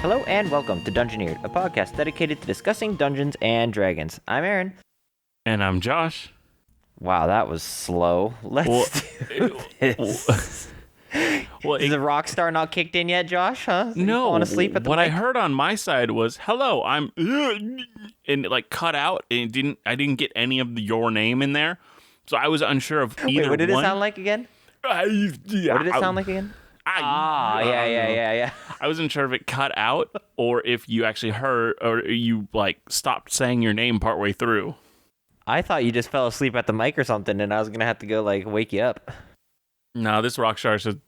Hello and welcome to Dungeoneered, a podcast dedicated to discussing Dungeons and Dragons. I'm Aaron. And I'm Josh. Wow, that was slow. Let's do this. Is the rock star not kicked in yet, Josh? Huh? Are you falling asleep at the what mic? I heard on my side was "Hello, I'm," and it like cut out, and I didn't get any of your name in there, so I was unsure of either. Wait, what did one. it sound like again? What did it sound like again? Yeah. I wasn't sure if it cut out or if you actually heard or you like stopped saying your name partway through. I thought you just fell asleep at the mic or something, and I was gonna have to go like wake you up. No, this rock star should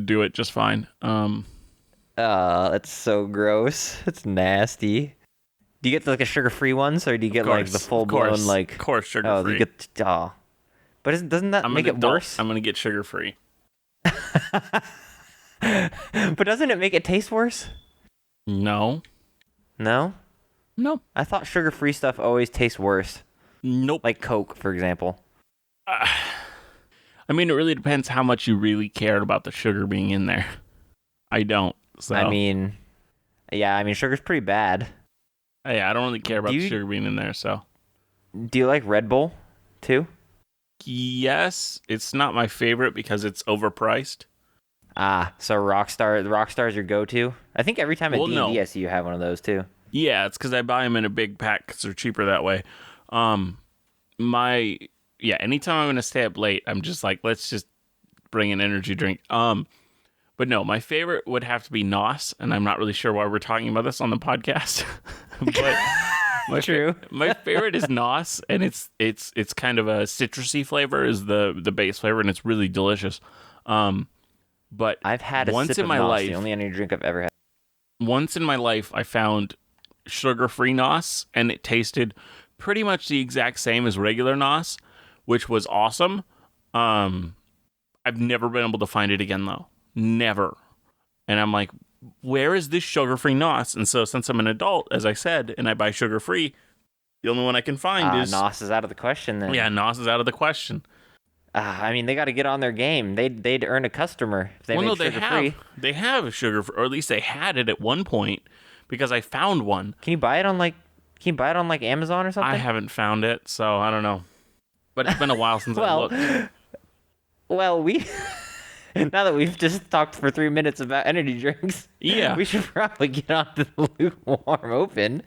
do it just fine. That's so gross. It's nasty. Do you get like a sugar-free ones, or do you get like the full-blown like? Of course, sugar free. Oh, you get but doesn't that make it worse? I'm gonna get sugar free. But doesn't it make it taste worse? No. No? No. I thought sugar-free stuff always tastes worse. Nope. Like Coke, for example. I mean, it really depends how much you really cared about the sugar being in there. I don't. So. I mean, sugar's pretty bad. Yeah, I don't really care about the sugar being in there, so. Do you like Red Bull, too? Yes. It's not my favorite because it's overpriced. So Rockstar. The Rockstar's your go-to? I think every time at D&D I see you have one of those, too. Yeah, it's because I buy them in a big pack because they're cheaper that way. Anytime I'm going to stay up late, I'm just like, let's just bring an energy drink. But no, my favorite would have to be NOS, and I'm not really sure why we're talking about this on the podcast. But my favorite is NOS, and it's kind of a citrusy flavor is the base flavor, and it's really delicious. But I've had a once sip in of my NOS, life, the only energy drink I've ever had. Once in my life, I found sugar-free NOS, and it tasted pretty much the exact same as regular NOS, which was awesome. I've never been able to find it again, though. Never. And I'm like, where is this sugar-free NOS? And so since I'm an adult, as I said, and I buy sugar-free, the only one I can find is... NOS is out of the question, then. Yeah, NOS is out of the question. I mean, they got to get on their game. They'd earn a customer if they made sugar-free. They have sugar, or at least they had it at one point, because I found one. Can you buy it on Amazon or something? I haven't found it, so I don't know. But it's been a while since I looked. Well, now that we've just talked for 3 minutes about energy drinks, we should probably get on to the lukewarm open,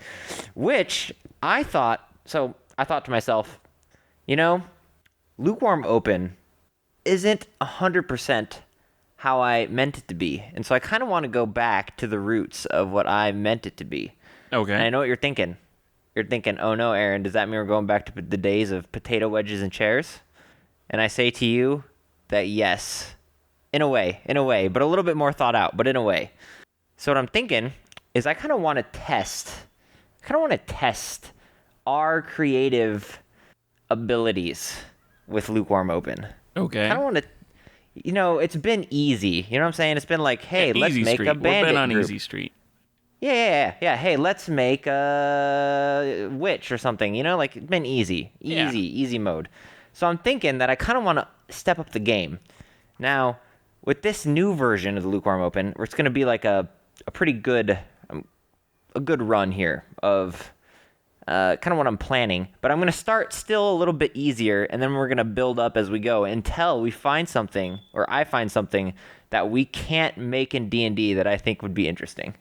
which I thought to myself, lukewarm open isn't 100% how I meant it to be. And so I kind of want to go back to the roots of what I meant it to be. Okay. And I know what you're thinking. You're thinking, oh no, Aaron, does that mean we're going back to the days of potato wedges and chairs? And I say to you that yes, in a way, but a little bit more thought out, but in a way. So what I'm thinking is I kind of want to test our creative abilities with lukewarm open. Okay. I don't want to, it's been easy. You know what I'm saying? It's been like, hey, let's make a bandit We've been on group. Easy Street. Yeah. Hey, let's make a witch or something, like it's been easy mode. So I'm thinking that I kind of want to step up the game. Now, with this new version of the lukewarm open, where it's going to be like a pretty good, a good run here of kind of what I'm planning. But I'm going to start still a little bit easier, and then we're going to build up as we go until we find something, or I find something that we can't make in D&D that I think would be interesting.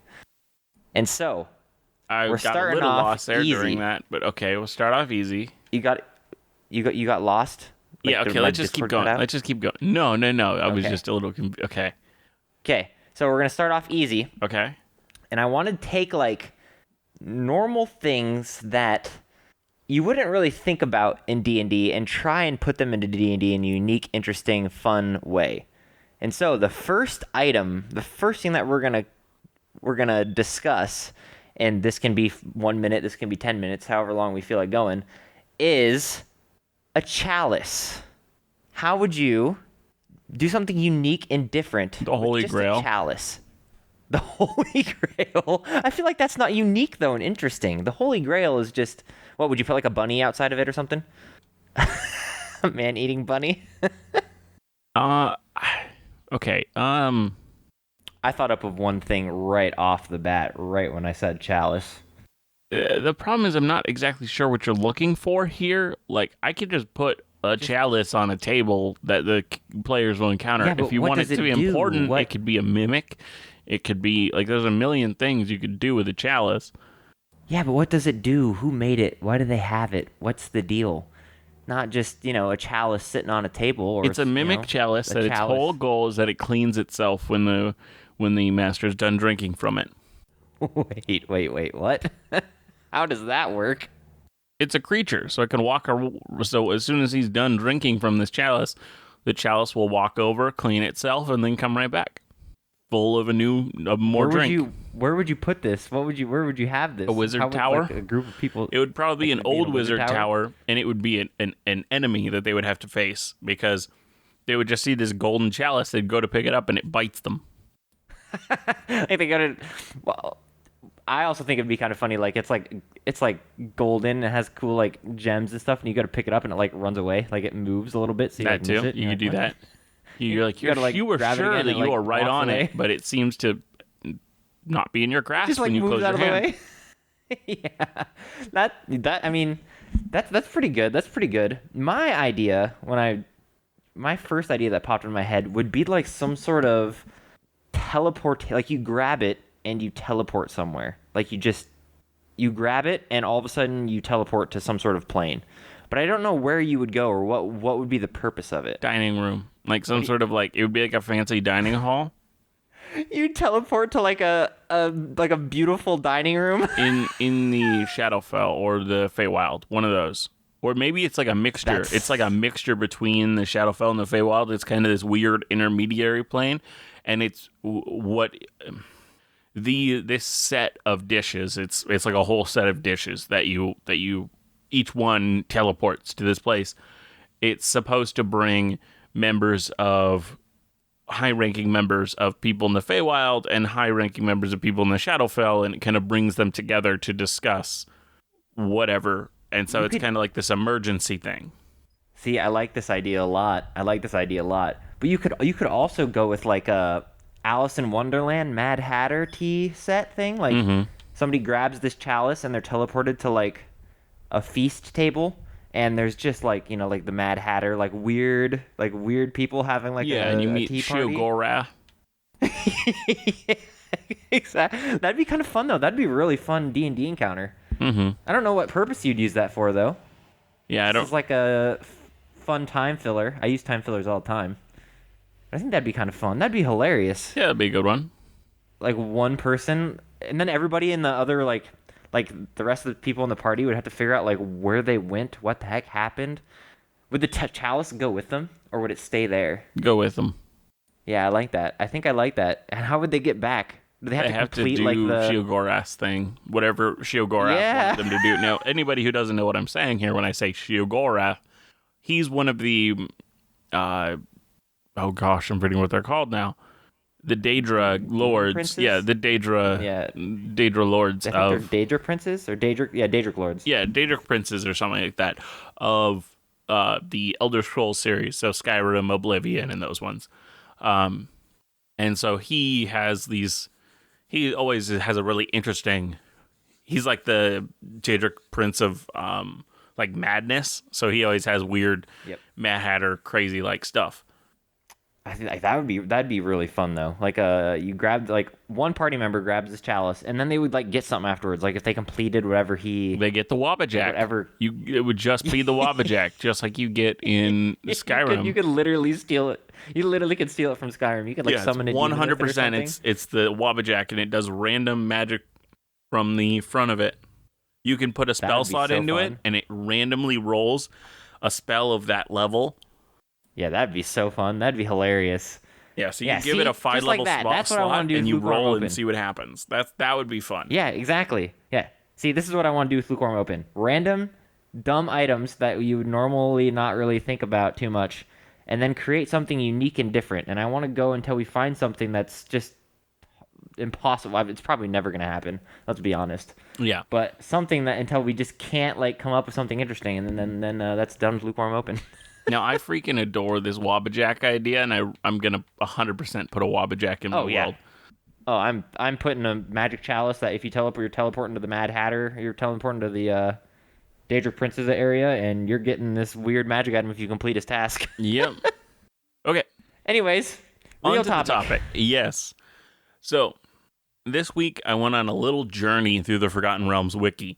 And so, we're starting a little off lost there easy. during that, but okay, we'll start off easy. You got lost? Yeah, okay, let's just keep going. No, I was just a little okay. Okay, so we're going to start off easy. Okay. And I want to take, like, normal things that you wouldn't really think about in D&D and try and put them into D&D in a unique, interesting, fun way. And so the first thing that we're going to discuss, and this can be 1 minute, this can be 10 minutes, however long we feel like going, is a chalice. How would you do something unique and different? The Holy with just Grail. A chalice. The Holy Grail. I feel like that's not unique though and interesting. The Holy Grail is just, what would you put like a bunny outside of it or something? A man-eating bunny. Okay. I thought up of one thing right off the bat, right when I said chalice. The problem is I'm not exactly sure what you're looking for here. Like, I could just put a chalice on a table that the players will encounter. Yeah, but if you what want it does to it be do? important, What? it could be a mimic. It could be, like, there's a million things you could do with a chalice. Yeah, but what does it do? Who made it? Why do they have it? What's the deal? Not just, a chalice sitting on a table. Or It's a mimic chalice that its whole goal is that it cleans itself when the master's done drinking from it. Wait, what? How does that work? It's a creature, so it can walk. So as soon as he's done drinking from this chalice, the chalice will walk over, clean itself, and then come right back, full of more drink. Where would you put this? Where would you have this? A wizard tower? Like, a group of people. It would probably be an old wizard tower? tower, and it would be an enemy that they would have to face because they would just see this golden chalice. They'd go to pick it up, and it bites them. I think well, I also think it'd be kind of funny. Like it's like golden. It has cool like gems and stuff, and you got to pick it up, and it like runs away. Like it moves a little bit. So you, That like, too. it, You could do like, that. You're like, you were grab it sure again that and, you like, were right walks on away. it, but it seems to not be in your grasp just like when you moves close out your of the hand. way. Yeah, that I mean, that's pretty good. That's pretty good. My first idea that popped in my head would be like some sort of teleport. Like you grab it and you teleport somewhere. Like you grab it and all of a sudden you teleport to some sort of plane. But I don't know where you would go or what would be the purpose of it. Dining room, like some sort of like it would be like a fancy dining hall. You teleport to like a beautiful dining room in the Shadowfell or the Feywild, one of those. Or maybe it's like a mixture. It's like a mixture between the Shadowfell and the Feywild. It's kind of this weird intermediary plane, and it's this set of dishes. It's like a whole set of dishes that you each one teleports to this place. It's supposed to bring high-ranking members of people in the Feywild and high-ranking members of people in the Shadowfell, and it kind of brings them together to discuss whatever. And so it's kind of like this emergency thing. See, I like this idea a lot. But you could also go with like a Alice in Wonderland Mad Hatter tea set thing. Like somebody grabs this chalice and they're teleported to like a feast table. And there's just like, like the Mad Hatter, like weird people having like and you meet tea party. Shiogora. Yeah, exactly. That'd be kind of fun though. That'd be a really fun D&D encounter. Mm-hmm. I don't know what purpose you'd use that for though. Yeah, I don't. It's like a fun time filler. I use time fillers all the time. I think that'd be kind of fun. That'd be hilarious. Yeah, that'd be a good one. Like one person, and then everybody in the other like the rest of the people in the party would have to figure out like where they went, what the heck happened. Would the chalice go with them, or would it stay there? Go with them. Yeah, I like that. I think I like that. And how would they get back? Do they have to complete do like the Shiogorath's thing, whatever Shiogorath wanted them to do. Now, anybody who doesn't know what I'm saying here when I say Shiogorath, he's one of the oh gosh, I'm forgetting what they're called now. The Daedra lords, Princes? the Daedra lords I think they're Daedra princes or Daedric lords. Yeah, Daedric princes or something like that of the Elder Scrolls series, so Skyrim, Oblivion, and those ones. And so he has these. He always has a really interesting. He's like the Daedric prince of like madness, so he always has weird Mad Hatter crazy like stuff. I think like that'd be really fun though. Like you grab like one party member grabs this chalice, and then they would like get something afterwards. Like if they completed whatever they get the Wabbajack. Whatever it would just be the Wabbajack, just like you get in Skyrim. You could literally steal it. You literally could steal it from Skyrim. You could like summon it. 100%. It's the Wabbajack, and it does random magic from the front of it. You can put a spell slot into it, and it randomly rolls a spell of that level. Yeah, that'd be so fun. That'd be hilarious. Yeah, so you give it a 5-level slot, and you roll and see what happens. That would be fun. Yeah, exactly. Yeah. See, this is what I want to do with Lukewarm Open. Random, dumb items that you would normally not really think about too much, and then create something unique and different. And I want to go until we find something that's just impossible. It's probably never going to happen. Let's be honest. Yeah. But something that until we just can't like come up with something interesting, and then that's done with Lukewarm Open. Now, I freaking adore this Wabbajack idea, and I'm going to 100% put a Wabbajack in my world. Oh, I'm putting a magic chalice that if you teleport, you're teleporting to the Mad Hatter. You're teleporting to the Daedric Princess area, and you're getting this weird magic item if you complete his task. Yep. Okay. Anyways, On real to the topic. topic. Yes. So this week I went on a little journey through the Forgotten Realms wiki,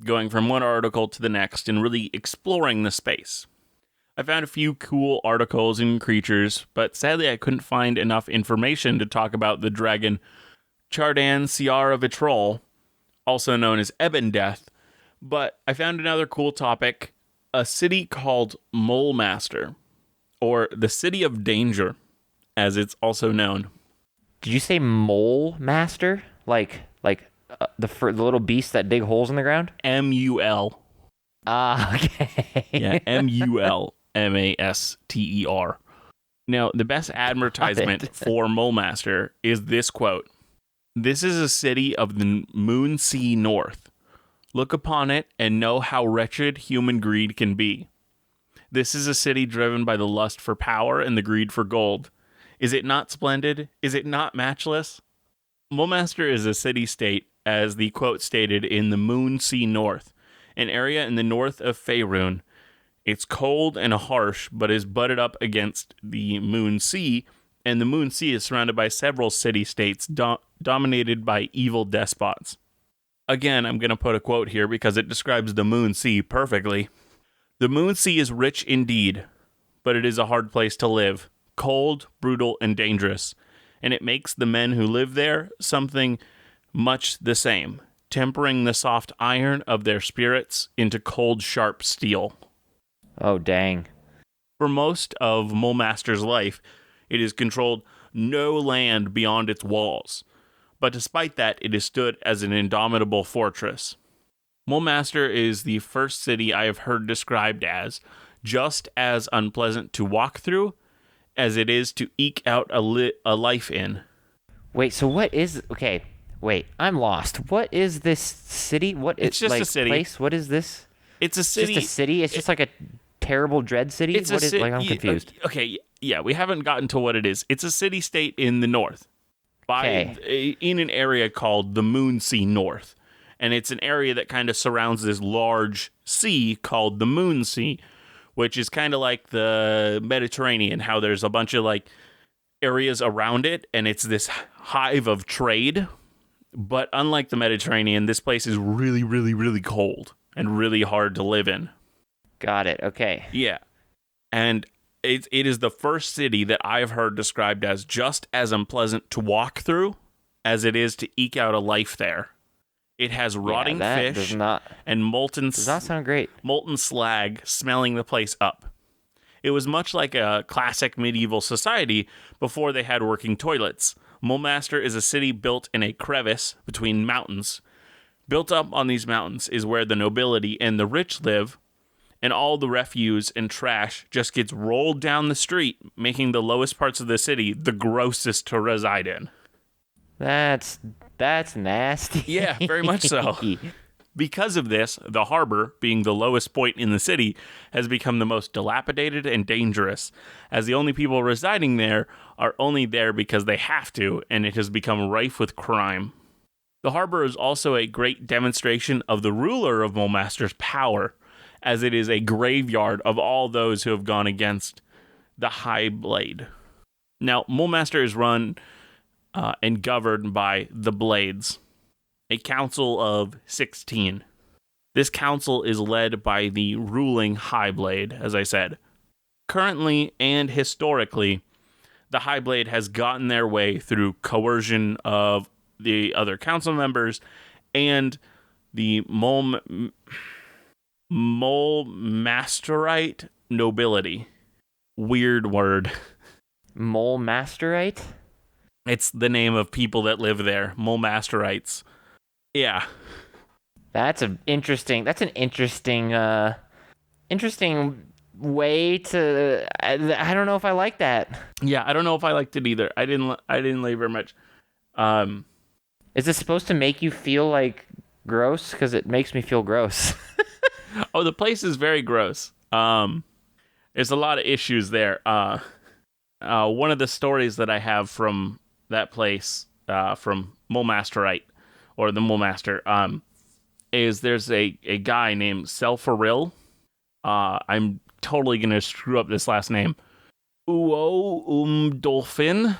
going from one article to the next and really exploring the space. I found a few cool articles and creatures, but sadly I couldn't find enough information to talk about the dragon Chardan Ciara Vitrol, also known as Ebon Death. But I found another cool topic, a city called Mulmaster, or the City of Danger, as it's also known. Did you say mole master? The little beasts that dig holes in the ground? MUL. Ah, okay. Yeah, MULMASTER. Now, the best advertisement for Mulmaster is this quote. This is a city of the Moon Sea North. Look upon it and know how wretched human greed can be. This is a city driven by the lust for power and the greed for gold. Is it not splendid? Is it not matchless? Mulmaster is a city-state, as the quote stated, in the Moon Sea North, an area in the north of Faerun. It's cold and harsh, but is butted up against the Moon Sea, and the Moon Sea is surrounded by several city-states dominated by evil despots. Again, I'm going to put a quote here because it describes the Moon Sea perfectly. The Moon Sea is rich indeed, but it is a hard place to live, cold, brutal, and dangerous, and it makes the men who live there something much the same, tempering the soft iron of their spirits into cold, sharp steel. Oh, dang. For most of Mulmaster's life, it has controlled no land beyond its walls, but despite that, it has stood as an indomitable fortress. Mulmaster is the first city I have heard described as just as unpleasant to walk through as it is to eke out a life in. Wait, so what is... Okay, wait, I'm lost. What is this city? It's just a city. Place? What is this? It's a city. Just a city? It's just like a terrible dread city? It's what is, like, I'm confused. Okay, yeah, we haven't gotten to what it is. It's a city-state in the north, in an area called the Moon Sea North, and it's an area that kind of surrounds this large sea called the Moon Sea, which is kind of like the Mediterranean, how there's a bunch of like areas around it, and it's this hive of trade. But unlike the Mediterranean, this place is really, really, really cold and really hard to live in. Got it. Okay. Yeah. And it is the first city that I've heard described as just as unpleasant to walk through as it is to eke out a life there. It has rotting fish and does not sound great. Molten slag smelling the place up. It was much like a classic medieval society before they had working toilets. Mulmaster is a city built in a crevice between mountains. Built up on these mountains is where the nobility and the rich live, and all the refuse and trash just gets rolled down the street, making the lowest parts of the city the grossest to reside in. That's nasty. Yeah, very much so. Because of this, the harbor, being the lowest point in the city, has become the most dilapidated and dangerous, as the only people residing there are only there because they have to, and it has become rife with crime. The harbor is also a great demonstration of the ruler of Mulmaster's power, as it is a graveyard of all those who have gone against the High Blade. Now, Mulmaster is run and governed by the Blades, a council of 16. This council is led by the ruling High Blade, as I said. Currently and historically, the High Blade has gotten their way through coercion of the other council members and the Mulmasterite nobility. Weird word. Mulmasterite? It's the name of people that live there. Mulmasterites. Yeah. That's an interesting way to I don't know if I like that. Yeah, I don't know if I liked it either. I didn't like very much. Is this supposed to make you feel like gross? Because it makes me feel gross. Oh, the place is very gross. There's a lot of issues there. One of the stories that I have from that place from Mulmasterite, or the Mulmaster, is there's a guy named Selfaril. I'm totally going to screw up this last name. Dolphin.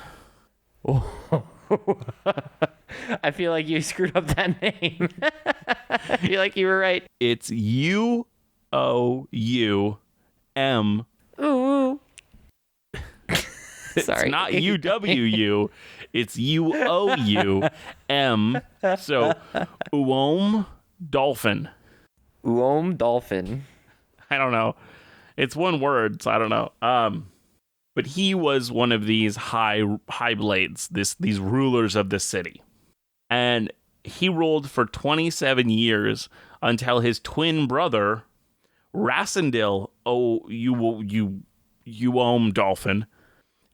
I feel like you screwed up that name. I feel like you were right. It's UOUM. Ooh. It's Sorry. not UWU. It's UOUM. So, Uom Dolphin. Uom Dolphin. I don't know. It's one word, so I don't know. But he was one of these high blades, these rulers of the city. And he ruled for 27 years until his twin brother, Rassendil Uom Dolphin,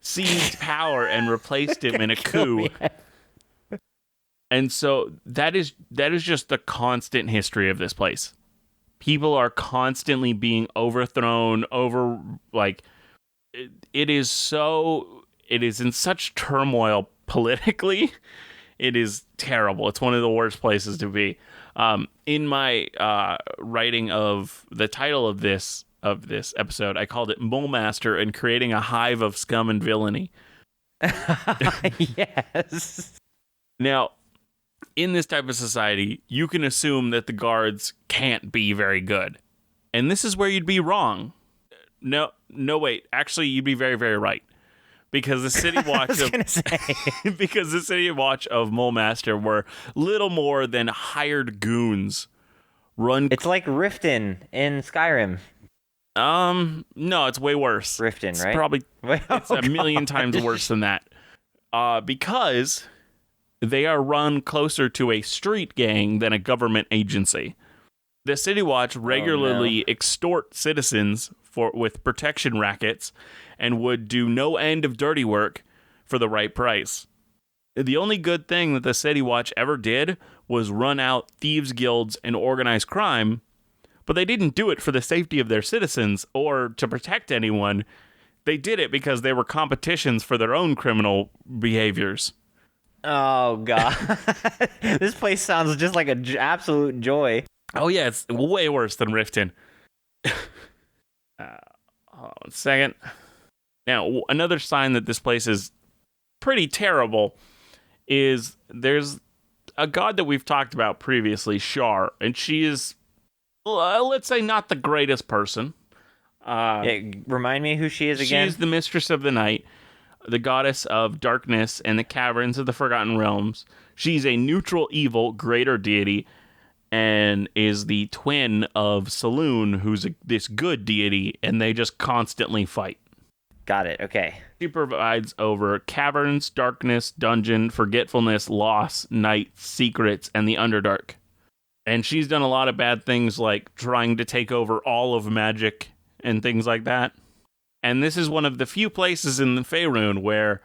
seized power and replaced him in a coup. And so that is just the constant history of this place. People are constantly being overthrown, it is in such turmoil politically. It is terrible. It's one of the worst places to be. In my writing of the title of this episode, I called it Mulmaster and Creating a Hive of Scum and Villainy. Yes. Now, in this type of society, you can assume that the guards can't be very good. And this is where you'd be wrong. No, wait. Actually, you'd be very, very right. Because the city watch because the city watch of Mulmaster were little more than hired goons. It's like Riften in Skyrim. No, it's way worse. Riften, it's right? Probably it's a million times worse than that. Because they are run closer to a street gang than a government agency. The City Watch regularly extort citizens with protection rackets and would do no end of dirty work for the right price. The only good thing that the City Watch ever did was run out thieves' guilds and organized crime, but they didn't do it for the safety of their citizens or to protect anyone. They did it because they were competitions for their own criminal behaviors. Oh, God. This place sounds just like an absolute joy. Oh, yeah, it's way worse than Riften. Hold on a second. Now, another sign that this place is pretty terrible is there's a god that we've talked about previously, Shar, and she is, let's say, not the greatest person. Remind me who she is again? She's the mistress of the night, the goddess of darkness and the caverns of the Forgotten Realms. She's a neutral evil greater deity and is the twin of Saloon, who's this good deity, and they just constantly fight. Got it, okay. She provides over caverns, darkness, dungeon, forgetfulness, loss, night, secrets, and the Underdark. And she's done a lot of bad things like trying to take over all of magic and things like that. And this is one of the few places in the Faerun where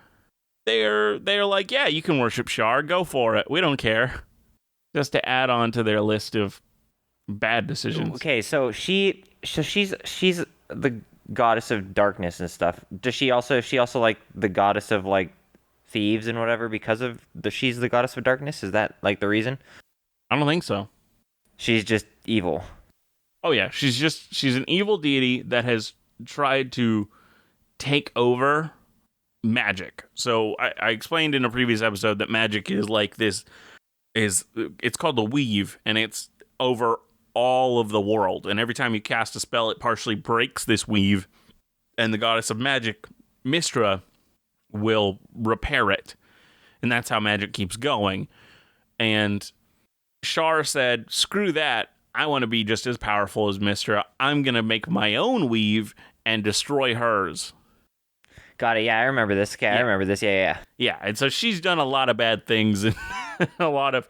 they're like, yeah, you can worship Shar, go for it, we don't care. Just to add on to their list of bad decisions. Okay, so she's the goddess of darkness and stuff. Is she also like the goddess of like thieves and whatever because of she's the goddess of darkness? Is that like the reason? I don't think so. She's just evil. Oh yeah, she's an evil deity that has tried to take over magic. So I explained in a previous episode that magic is like this it's called the weave, and it's over all of the world, and every time you cast a spell it partially breaks this weave, and the goddess of magic, Mistra, will repair it, and that's how magic keeps going. And Shar said, screw that, I want to be just as powerful as Mistra. I'm gonna make my own weave and destroy hers. Got it. Yeah, I remember this. Okay, yeah. I remember this. Yeah. Yeah, and so she's done a lot of bad things and had a lot of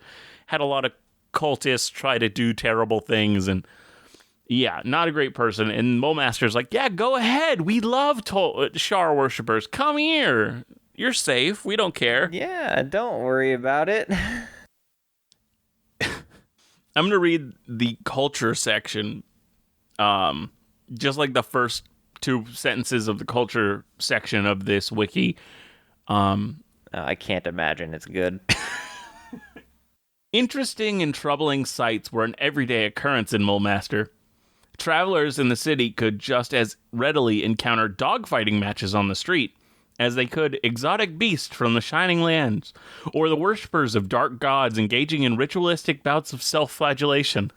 cultists try to do terrible things, and yeah, not a great person. And Mulmaster's like, yeah, go ahead. We love Shar worshippers. Come here. You're safe. We don't care. Yeah, don't worry about it. I'm going to read the culture section, just like the first two sentences of the culture section of this wiki. I can't imagine it's good. Interesting and troubling sights were an everyday occurrence in Mulmaster. Travelers in the city could just as readily encounter dogfighting matches on the street as they could exotic beasts from the Shining Lands, or the worshippers of dark gods engaging in ritualistic bouts of self-flagellation.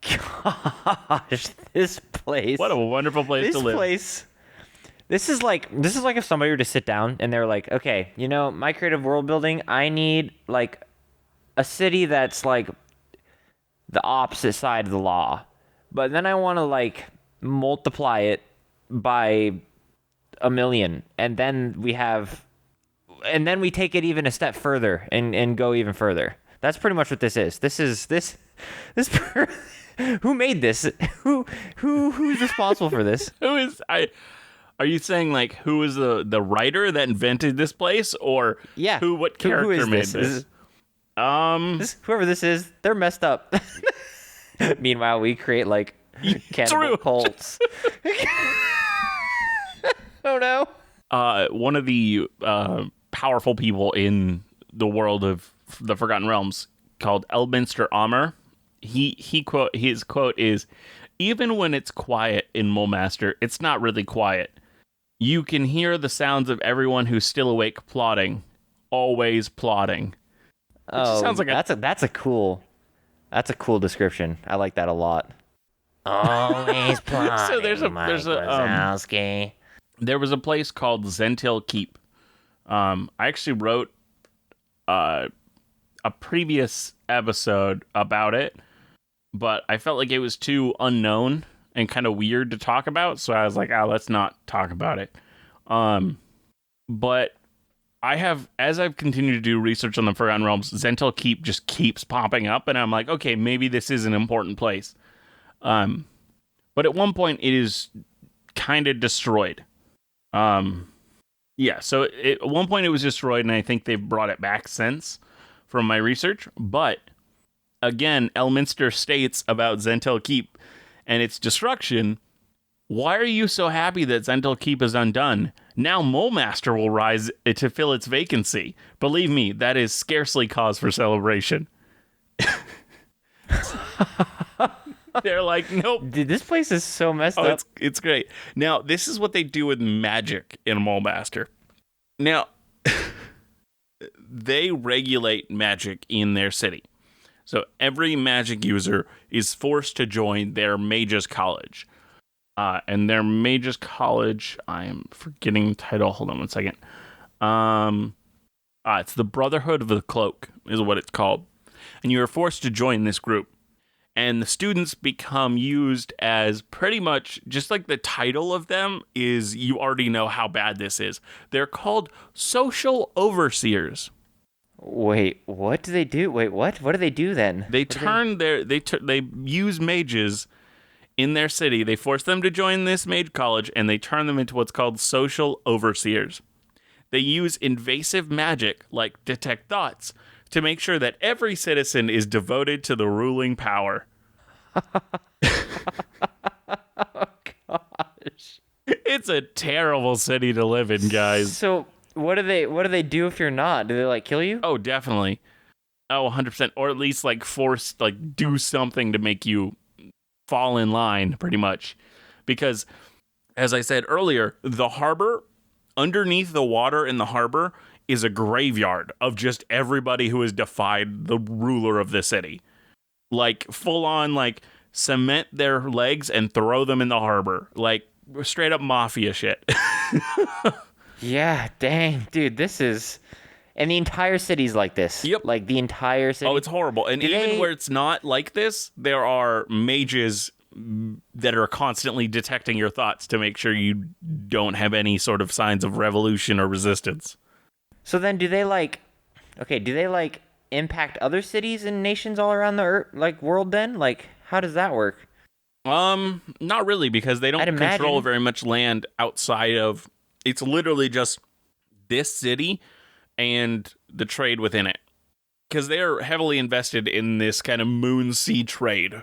Gosh, this place. What a wonderful place to live. This is like if somebody were to sit down and they're like, okay, my creative world building, I need like a city that's like the opposite side of the law. But then I want to like multiply it by 1,000,000, and then we take it even a step further and go even further. That's pretty much what this is. Who made this? Who's responsible for this? Are you saying like who is the writer that invented this place, or yeah, what character made this? Whoever this is, they're messed up. Meanwhile, we create like cannibal cults. Oh no. One of the powerful people in the world of the Forgotten Realms, called Elminster Amr, his quote is, "Even when it's quiet in Mulmaster, it's not really quiet. You can hear the sounds of everyone who's still awake plotting, always plotting." Oh, sounds like that's a cool description. I like that a lot. Always plotting. So there was a place called Zentil Keep. I actually wrote a previous episode about it, but I felt like it was too unknown and kind of weird to talk about, so I was like, let's not talk about it. But as I've continued to do research on the Forgotten Realms, Zentil Keep just keeps popping up, and I'm like, okay, maybe this is an important place. But at one point, it is kind of destroyed. So at one point it was destroyed, and I think they've brought it back since, from my research. But again, Elminster states about Zentil Keep and its destruction. Why are you so happy that Zentil Keep is undone? Now Mulmaster will rise to fill its vacancy. Believe me, that is scarcely cause for celebration. They're like, nope. Dude, this place is so messed up. It's great. Now, this is what they do with magic in Mulmaster. Now, they regulate magic in their city. So every magic user is forced to join their Mage's College. And their Mage's College, I am forgetting the title. Hold on one second. It's the Brotherhood of the Cloak is what it's called. And you are forced to join this group. And the students become used as pretty much, just like the title of them is, you already know how bad this is. They're called social overseers. Wait, what do they do? Wait, what? What do they do then? They use mages in their city. They force them to join this mage college, and they turn them into what's called social overseers. They use invasive magic, like detect thoughts, to make sure that every citizen is devoted to the ruling power. Oh, gosh. It's a terrible city to live in, guys. So what do they do if you're not? Do they like kill you? Oh, definitely. Oh, 100%. Or at least like force, like do something to make you fall in line, pretty much. Because, as I said earlier, the harbor, underneath the water in the harbor, is a graveyard of just everybody who has defied the ruler of the city. Like, full on, like, cement their legs and throw them in the harbor. Like, straight up mafia shit. Yeah, dang. Dude, this is... And the entire city's like this. Yep. Like, the entire city. Oh, it's horrible. And even where it's not like this, there are mages that are constantly detecting your thoughts to make sure you don't have any sort of signs of revolution or resistance. So then do they impact other cities and nations all around the world then? Like, how does that work? Not really, because they don't control very much land outside of... It's literally just this city and the trade within it. Because they are heavily invested in this kind of moon sea trade.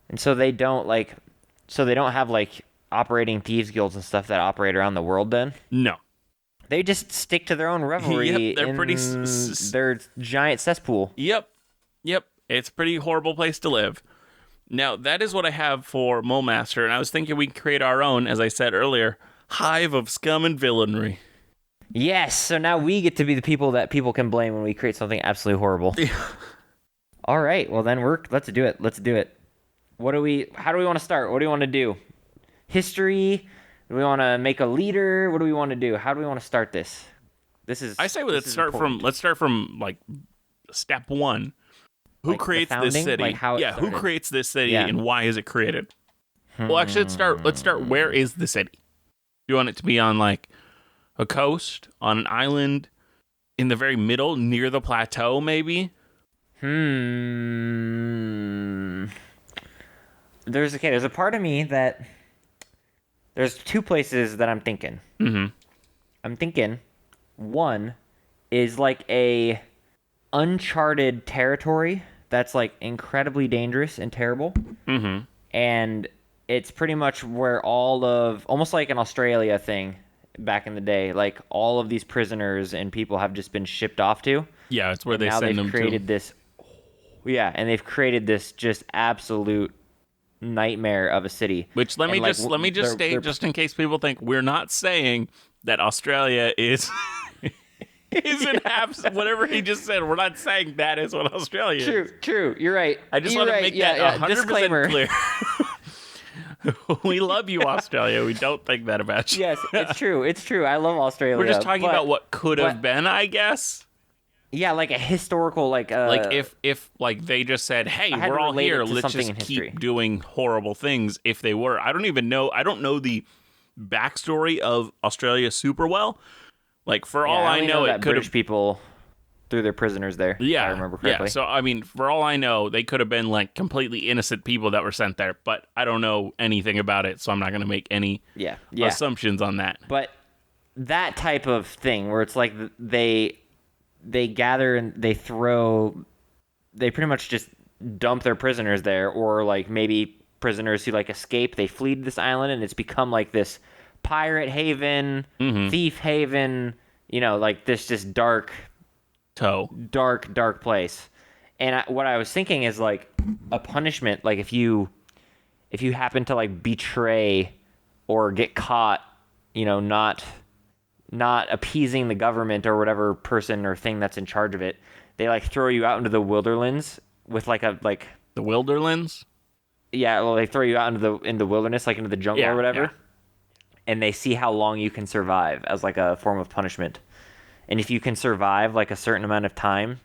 And so they don't have like operating thieves guilds and stuff that operate around the world then? No. They just stick to their own revelry Yep, they're in pretty their giant cesspool. Yep. It's a pretty horrible place to live. Now, that is what I have for Mulmaster, and I was thinking we could create our own, as I said earlier, Hive of Scum and Villainy. Yes, so now we get to be the people that people can blame when we create something absolutely horrible. All right, well then let's do it. How do we want to start? What do we want to do? History? Do we want to make a leader? What do we want to do? How do we want to start this? I say let's start from like step 1. Who creates this city? Like how who creates this city and why is it created? Well, actually, let's start. Where is the city? Do you want it to be on like a coast, on an island, in the very middle, near the plateau, maybe? There's a part of me that there's 2 places that I'm thinking. Mm-hmm. I'm thinking one is like a uncharted territory that's like incredibly dangerous and terrible. Mm-hmm. And it's pretty much where almost like an Australia thing back in the day, like all of these prisoners and people have just been shipped off to. Yeah, it's where they send them to. And they've created this just absolute nightmare of a city. Which let me just state, just in case people think we're not saying that Australia is isn't half whatever he just said. We're not saying that is what Australia is. True. You're right. I just want to make that 100% disclaimer. Clear. We love you, Australia. We don't think that about you. Yes, it's true. I love Australia. We're just talking about what could have been, I guess. Yeah, like a historical, like if like they just said, "Hey, we're all here. Let's just keep doing horrible things." If they were, I don't even know. I don't know the backstory of Australia super well. Like for all I know, it could have people threw their prisoners there. Yeah, if I remember correctly. Yeah. So I mean, for all I know, they could have been like completely innocent people that were sent there. But I don't know anything about it, so I'm not going to make any assumptions on that. But that type of thing, where it's like they gather and they pretty much just dump their prisoners there, or like maybe prisoners who like escape, they flee to this island, and it's become like this pirate haven, thief haven, like this just dark place. And what I was thinking is like a punishment, like if you happen to like betray or get caught, not appeasing the government or whatever person or thing that's in charge of it, they like throw you out into the wilderness with the wilderness. Yeah, well, they throw you out into the wilderness, like into the jungle or whatever, and they see how long you can survive as like a form of punishment. And if you can survive like a certain amount of time,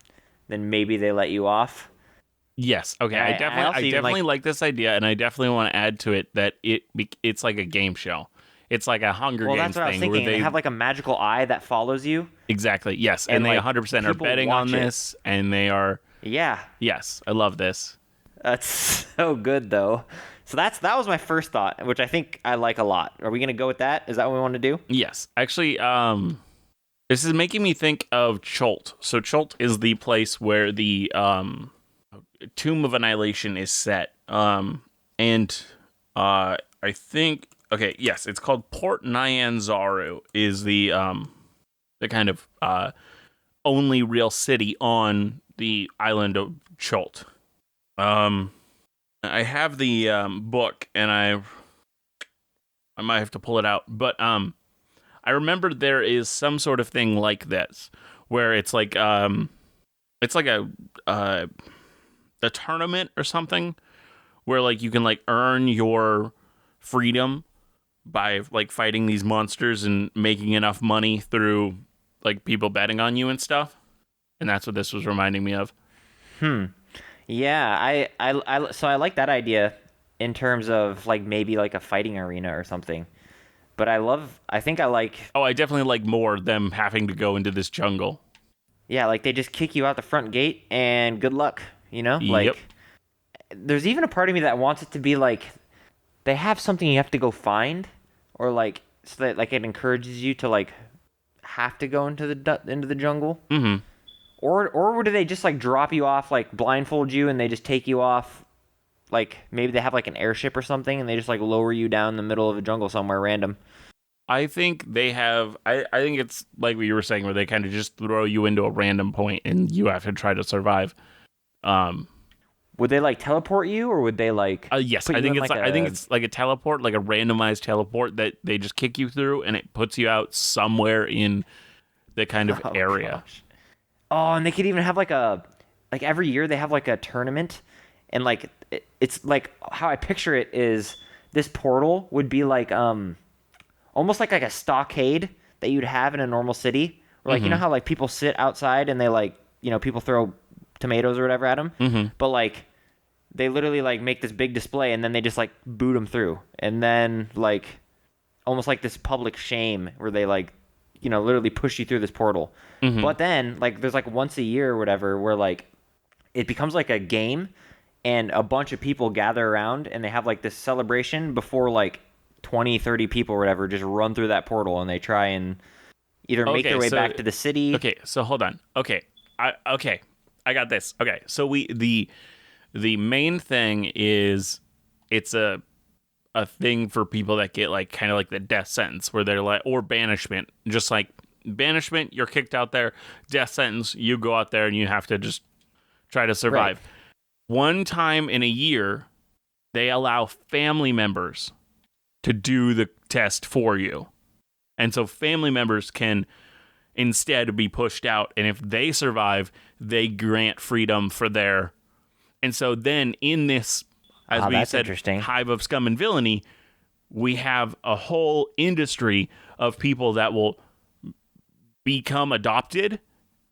then maybe they let you off. Yes. Okay. I definitely like this idea, and I definitely want to add to it that it's like a game show. It's like a Hunger Games thing. Well, that's what I was thinking. They have like a magical eye that follows you. Exactly. Yes, and they 100% are betting on this, and they are. Yeah. Yes, I love this. That's so good, though. So that was my first thought, which I think I like a lot. Are we gonna go with that? Is that what we want to do? Yes. Actually, this is making me think of Chult. So Chult is the place where the Tomb of Annihilation is set. And I think. Okay, yes, it's called Port Nyanzaru is the kind of only real city on the island of Chult. I have the book, and I might have to pull it out, but I remember there is some sort of thing like this, where it's like a tournament or something, where like you can like earn your freedom by like fighting these monsters and making enough money through like people betting on you and stuff. And that's what this was reminding me of. Yeah, so I like that idea in terms of like maybe like a fighting arena or something. But I definitely like more them having to go into this jungle. Yeah, like they just kick you out the front gate and good luck, Like there's even a part of me that wants it to be like they have something you have to go find, or like so that like it encourages you to like have to go into the jungle. Mm-hmm. Or do they just like drop you off, like blindfold you, and they just take you off? Like maybe they have like an airship or something, and they just like lower you down the middle of a jungle somewhere random. I think they have. I think it's like what you were saying, where they kind of just throw you into a random point and you have to try to survive. Would they like teleport you, or would they like Yes, put I you think in it's. like I think a? it's like a teleport, like a randomized teleport that they just kick you through, and it puts you out somewhere in the kind of Oh area. gosh. Oh, and they could even have like every year they have like a tournament, and like it's like how I picture it is this portal would be like almost like a stockade that you'd have in a normal city, where like you know how like people sit outside and they like people throw tomatoes or whatever at them, but like they literally like make this big display and then they just like boot them through, and then like almost like this public shame where they like literally push you through this portal. But then like there's like once a year or whatever where like it becomes like a game and a bunch of people gather around and they have like this celebration before like 20-30 people or whatever just run through that portal and they try and either make their way back to the city. Okay, so hold on. Okay, I got this. Okay, so the main thing is it's a thing for people that get like kind of like the death sentence, where they're like, or banishment, just like banishment, you're kicked out there. Death sentence, you go out there and you have to just try to survive. Right. One time in a year, they allow family members to do the test for you. And so family members can instead be pushed out. And if they survive, they grant freedom for their... And so then in this, as we said, Hive of Scum and Villainy, we have a whole industry of people that will become adopted.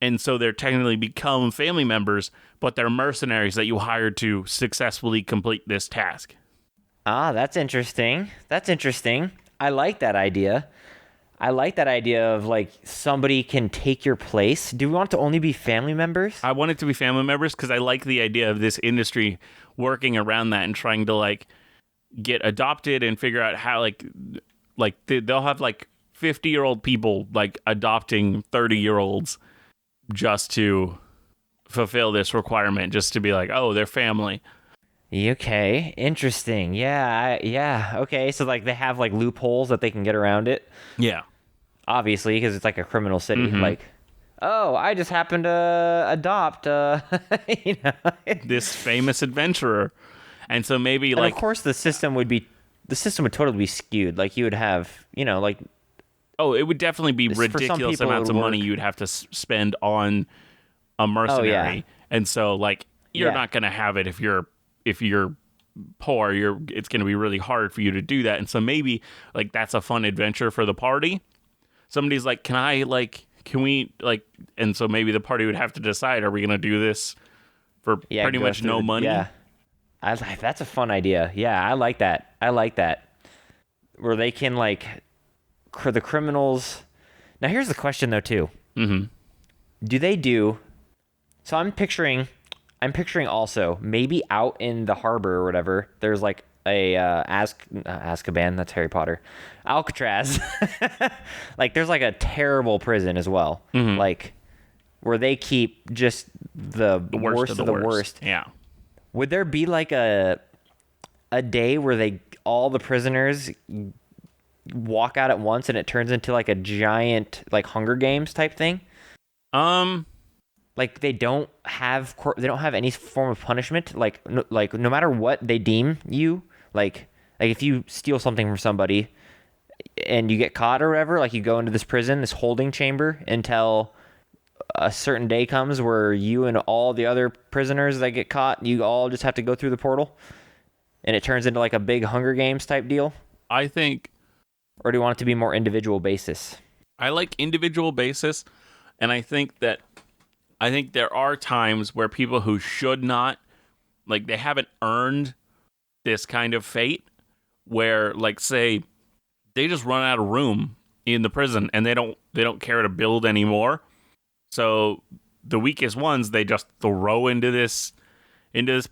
And so they're technically become family members, but they're mercenaries that you hired to successfully complete this task. Ah, that's interesting. That's interesting. I like that idea. I like that idea of like somebody can take your place. Do we want it to only be family members? I want it to be family members because I like the idea of this industry working around that and trying to like get adopted and figure out how like they'll have like 50-year-old people like adopting 30-year-olds just to fulfill this requirement, just to be like, oh, they're family. Okay, interesting. Yeah. Okay, so like they have like loopholes that they can get around it. Yeah, obviously, because it's like a criminal city. Like, oh, I just happened to adopt, this famous adventurer, and so maybe and like, of course, the system would totally be skewed. Like you would have, like, oh, it would definitely be ridiculous amounts of money you'd have to spend on a mercenary, and so like you're not gonna have it if you're poor. It's gonna be really hard for you to do that, and so maybe like that's a fun adventure for the party. Somebody's like, can we like, and so maybe the party would have to decide, are we gonna do this for pretty much no money? Yeah, that's a fun idea. Yeah, I like that. Where they can like the criminals. Now here's the question though too. Do they do? So I'm picturing also maybe out in the harbor or whatever. There's like a Azkaban. That's Harry Potter. Alcatraz. Like there's like a terrible prison as well. Like where they keep just the worst of the worst. Yeah. Would there be like a day where all the prisoners walk out at once and it turns into like a giant like Hunger Games type thing? Like they don't have any form of punishment. Like no matter what they deem you, like if you steal something from somebody and you get caught or whatever, like you go into this prison, this holding chamber until a certain day comes where you and all the other prisoners that get caught, you all just have to go through the portal, and it turns into like a big Hunger Games type deal. I think, or do you want it to be more individual basis? I like individual basis, and I think there are times where people who should not, like they haven't earned this kind of fate, where like say they just run out of room in the prison and they don't care to build anymore. So the weakest ones they just throw into this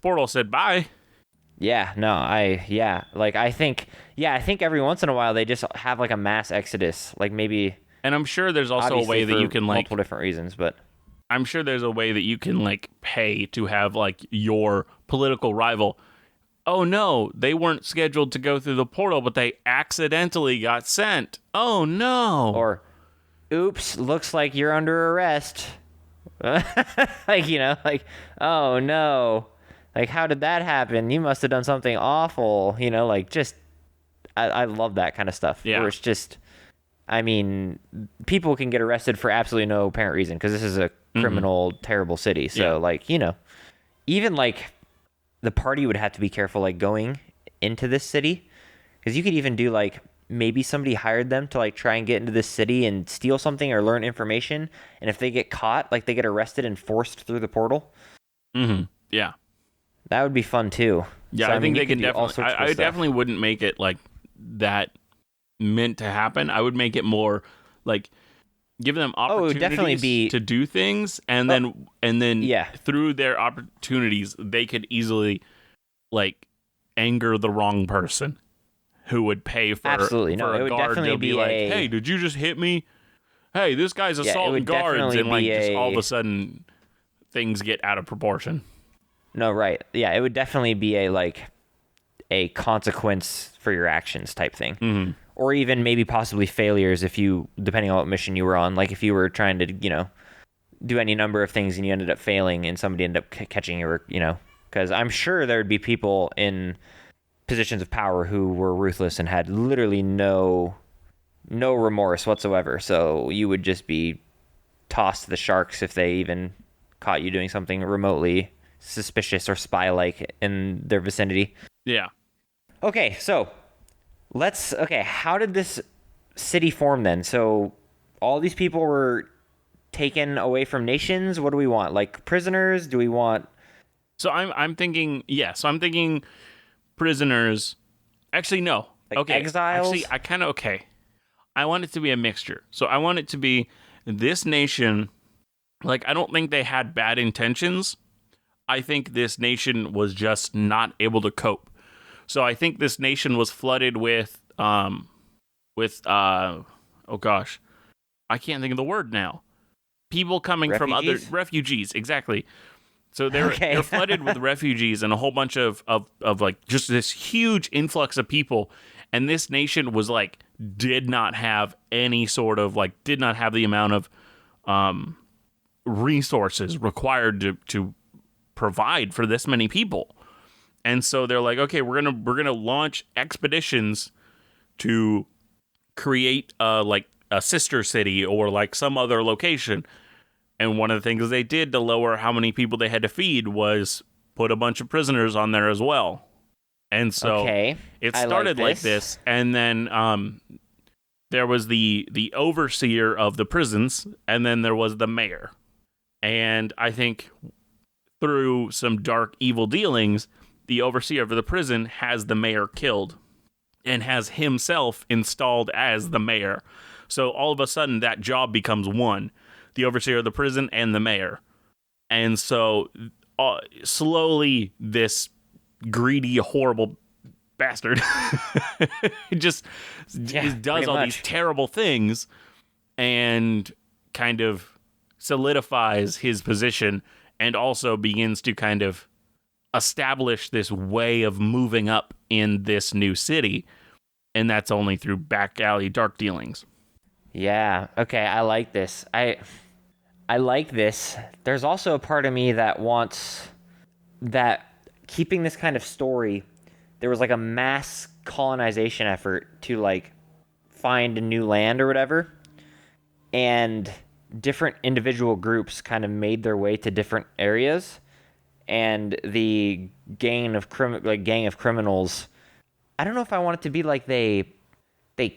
portal, said bye. Yeah, no, I think every once in a while they just have like a mass exodus, like maybe. And I'm sure there's also a way that you can like multiple different reasons, but I'm sure there's a way that you can like pay to have like your political rival oh no, they weren't scheduled to go through the portal, but they accidentally got sent. Oh no. Or, oops, looks like you're under arrest. Like, like, oh no. Like, how did that happen? You must have done something awful. Like, just, I love that kind of stuff. Yeah. Where it's just, I mean, people can get arrested for absolutely no apparent reason because this is a criminal, terrible city. So, like, even like the party would have to be careful, like, going into this city, because you could even do like maybe somebody hired them to like try and get into this city and steal something or learn information, and if they get caught, like, they get arrested and forced through the portal. Yeah. That would be fun too. Yeah, So, I think you they could can do all definitely. sorts of I stuff. definitely wouldn't make it like that meant to happen. I would make it more like give them it would opportunities definitely be- to do things, and then Yeah. through their opportunities, they could easily like anger the wrong person who would pay for Absolutely. No, for it a would guard definitely to be be like, a- hey, did you just hit me? Hey, this guy's it assaulting would guards, definitely and like be just all of a- a sudden things get out of proportion. No, right. Yeah, it would definitely be a consequence for your actions type thing. Or even maybe possibly failures if you, depending on what mission you were on. Like, if you were trying to, do any number of things and you ended up failing and somebody ended up catching you, or, because I'm sure there would be people in positions of power who were ruthless and had literally no remorse whatsoever. So you would just be tossed to the sharks if they even caught you doing something remotely suspicious or spy-like in their vicinity. Yeah. Okay, so how did this city form then? So all these people were taken away from nations. What do we want? Like, prisoners? Do we want... So I'm thinking, So I'm thinking prisoners. Actually, no. Like okay. exiles? Actually, I kind of okay. I want it to be a mixture. So I want it to be this nation. Like, I don't think they had bad intentions. I think this nation was just not able to cope. So I think this nation was flooded with oh gosh, I can't think of the word now. People coming from other refugees, exactly. So they're flooded with refugees and a whole bunch of like just this huge influx of people, and this nation was like did not have any sort of like did not have the amount of resources required to provide for this many people. And so they're like, okay, we're gonna launch expeditions to create like a sister city or like some other location. And one of the things they did to lower how many people they had to feed was put a bunch of prisoners on there as well. And so it started like this, and then there was the overseer of the prisons, and then there was the mayor. And I think through some dark, evil dealings, the overseer of the prison has the mayor killed and has himself installed as the mayor. So all of a sudden, that job becomes one, the overseer of the prison and the mayor. And so slowly, this greedy, horrible bastard just does all these terrible things and kind of solidifies his position, and also begins to kind of establish this way of moving up in this new city, and that's only through back alley dark dealings. Yeah, okay, I like this. I like this. There's also a part of me that wants that keeping this kind of story, there was like a mass colonization effort to like find a new land or whatever, and different individual groups kind of made their way to different areas, and the gang of criminals, I don't know if I want it to be like they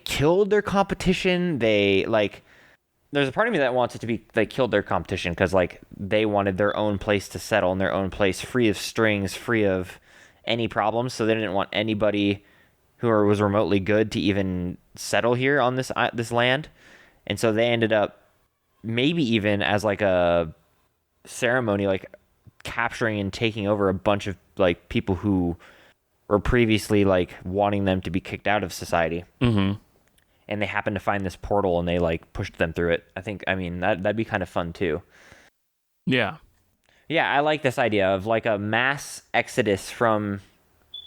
killed their competition. There's a part of me that wants it to be they killed their competition because like they wanted their own place to settle in their own place, free of strings, free of any problems. So they didn't want anybody who was remotely good to even settle here on this land. And so they ended up maybe even as like a ceremony, like capturing and taking over a bunch of like people who were previously like wanting them to be kicked out of society. Mm-hmm. And they happened to find this portal and they like pushed them through it. That'd be kind of fun too. Yeah. Yeah, I like this idea of like a mass exodus from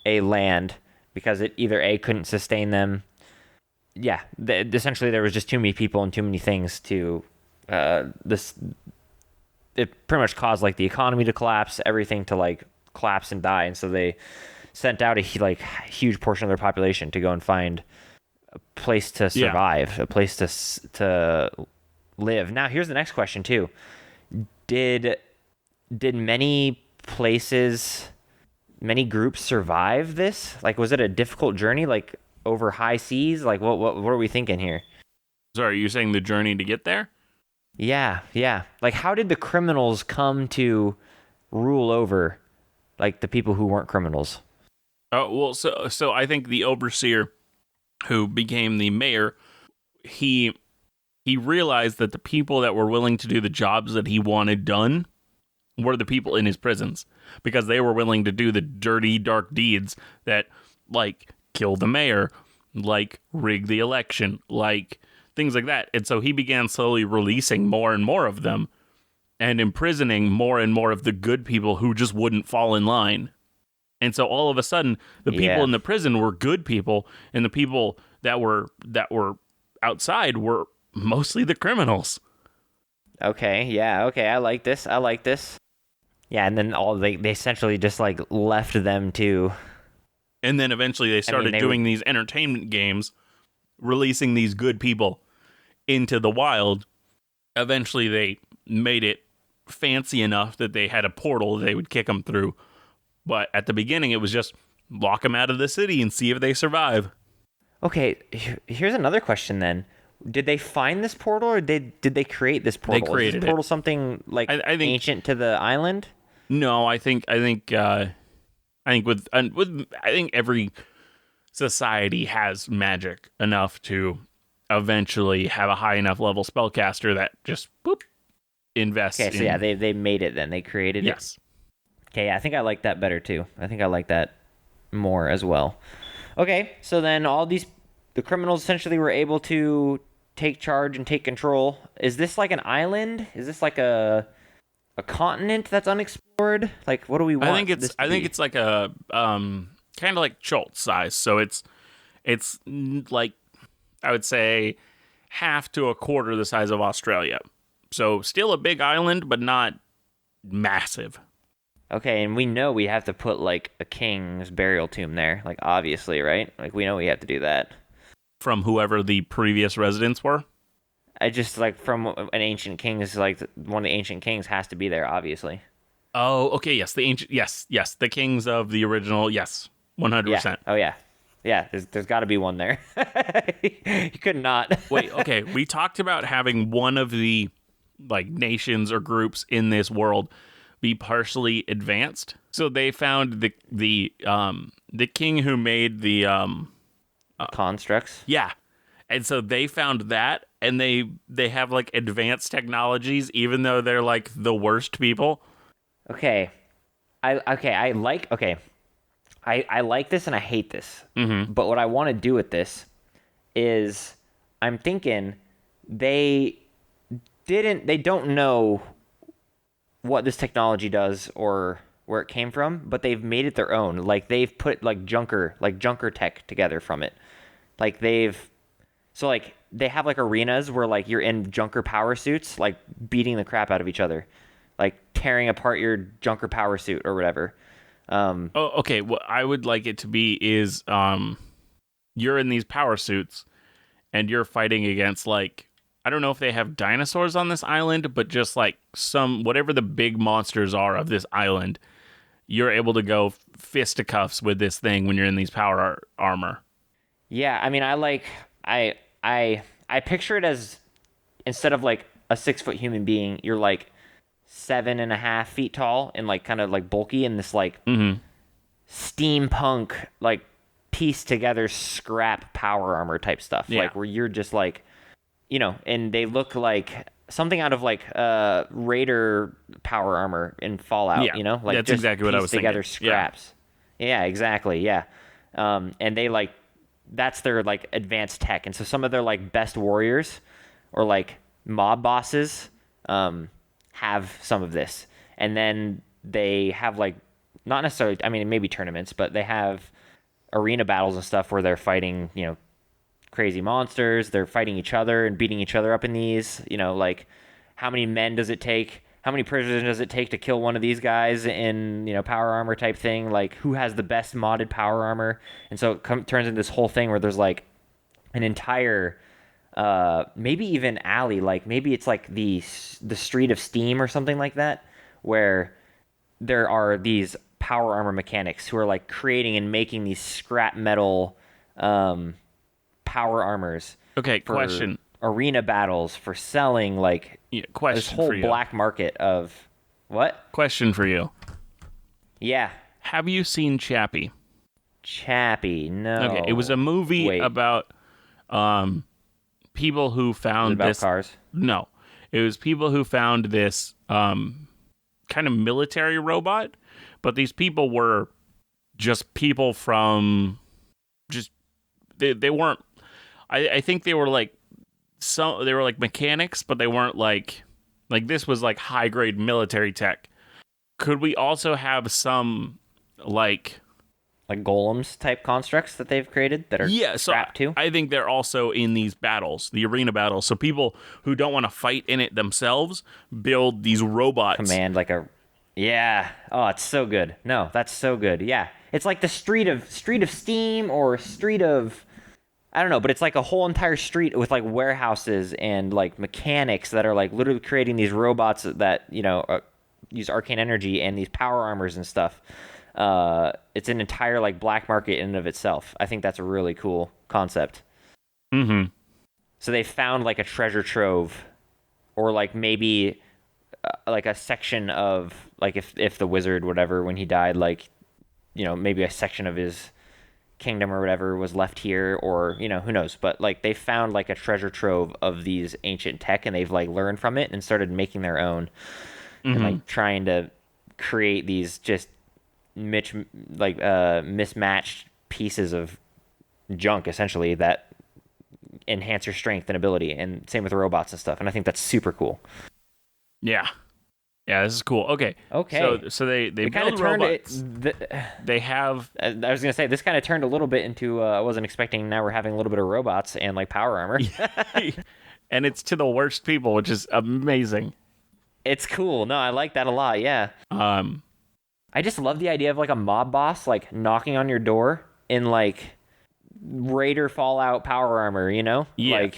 a land because it either A, couldn't sustain them. Yeah, essentially there was just too many people and too many things to this. It pretty much caused like the economy to collapse, everything to like collapse and die, and so they sent out a like huge portion of their population to go and find a place to survive, a place to live. Now, here's the next question too: Did many places, many groups survive this? Like, was it a difficult journey, like over high seas? Like, what are we thinking here? Sorry, are you saying the journey to get there? Yeah. Like, how did the criminals come to rule over, like, the people who weren't criminals? Oh, well, so I think the overseer who became the mayor, he realized that the people that were willing to do the jobs that he wanted done were the people in his prisons, because they were willing to do the dirty, dark deeds that, like, kill the mayor, like, rig the election, like, things like that. And so he began slowly releasing more and more of them and imprisoning more and more of the good people who just wouldn't fall in line. And so all of a sudden, the people in the prison were good people, and the people that were outside were mostly the criminals. Okay, I like this. Yeah, and then they essentially just like left them to. And then eventually they started doing these entertainment games, releasing these good people into the wild. Eventually they made it fancy enough that they had a portal they would kick them through. But at the beginning, it was just lock them out of the city and see if they survive. Okay, here's another question then. Did they find this portal, or did they create this portal? They created Is this portal something like I think, ancient to the island? No, I think every society has magic enough to eventually have a high enough level spellcaster that just invests. Okay, so yeah, they made it then. They created it. Yes. Okay, yeah, I think I like that better too. I think I like that more as well. Okay, so then the criminals essentially were able to take charge and take control. Is this like an island? Is this like a continent that's unexplored? Like, what do we want? I think it's like a kind of like Schultz size. So it's like, I would say, half to a quarter the size of Australia. So still a big island, but not massive. Okay, and we know we have to put like a king's burial tomb there, like obviously, right? Like we know we have to do that. From whoever the previous residents were? I just like from an ancient king is like one of the ancient kings has to be there, obviously. Oh, okay, yes, the ancient, yes, the kings of the original, yes, 100%. Yeah. Oh yeah. There's got to be one there. You could not. Wait, okay, we talked about having one of the like nations or groups in this world be partially advanced. So they found the king who made the constructs. Yeah. And so they found that, and they have like advanced technologies even though they're like the worst people. Okay. I like this and I hate this. Mm-hmm. But what I want to do with this is I'm thinking they don't know what this technology does or where it came from, but they've made it their own. Like they've put like junker tech together from it. Like they have like arenas where like you're in junker power suits, like beating the crap out of each other, like tearing apart your junker power suit or whatever. Okay. What I would like it to be is you're in these power suits and you're fighting against like, I don't know if they have dinosaurs on this island, but just like whatever the big monsters are of this island, you're able to go fisticuffs with this thing when you're in these power armor. Yeah, I mean, I picture it as, instead of like a 6-foot human being, you're like 7.5 feet tall and like kind of like bulky in this like steampunk like pieced together scrap power armor type stuff. Yeah. Like where you're just like, and they look like something out of like Raider power armor in Fallout. Yeah. Like that's just exactly what I was together thinking. Scraps. Yeah, exactly. Yeah, and they like. That's their like advanced tech, and so some of their like best warriors or like mob bosses have some of this, and then they have like not necessarily, I mean, maybe tournaments, but they have arena battles and stuff where they're fighting, crazy monsters. They're fighting each other and beating each other up in these. Like how many men does it take? How many prisoners does it take to kill one of these guys in power armor type thing? Like who has the best modded power armor? And so it turns into this whole thing where there's like an entire maybe even alley, like maybe it's like the street of steam or something like that, where there are these power armor mechanics who are like creating and making these scrap metal power armors. Okay, for question. Arena battles, for selling, like Question this whole for you. black market of what? Question for you. Yeah. Have you seen Chappie? Chappie, no. Okay, it was a movie about people who found about this cars. No. It was people who found this kind of military robot, but these people were just people from they weren't I think they were like they were like mechanics, but they weren't like this was like high grade military tech. Could we also have some like golems type constructs that they've created that are strapped too? I think they're also in these battles, the arena battles. So people who don't want to fight in it themselves build these robots. Command like a yeah. Oh, it's so good. No, that's so good. Yeah, it's like the street of steam or street of I don't know, but it's like a whole entire street with like warehouses and like mechanics that are like literally creating these robots that use arcane energy and these power armors and stuff. It's an entire like black market in and of itself. I think that's a really cool concept. Mm-hmm. So they found like a treasure trove, or like maybe like a section of like if the wizard whatever when he died, like maybe a section of his kingdom or whatever was left here, or who knows, but like they found like a treasure trove of these ancient tech, and they've like learned from it and started making their own. Mm-hmm. And like trying to create these just mismatched pieces of junk essentially that enhance your strength and ability, and same with robots and stuff. And I think that's super cool. Yeah, this is cool. Okay. So they build robots. They have. I was gonna say this kind of turned a little bit into. I wasn't expecting. Now we're having a little bit of robots and like power armor. And it's to the worst people, which is amazing. It's cool. No, I like that a lot. Yeah. I just love the idea of like a mob boss like knocking on your door in like Raider Fallout power armor. Yeah.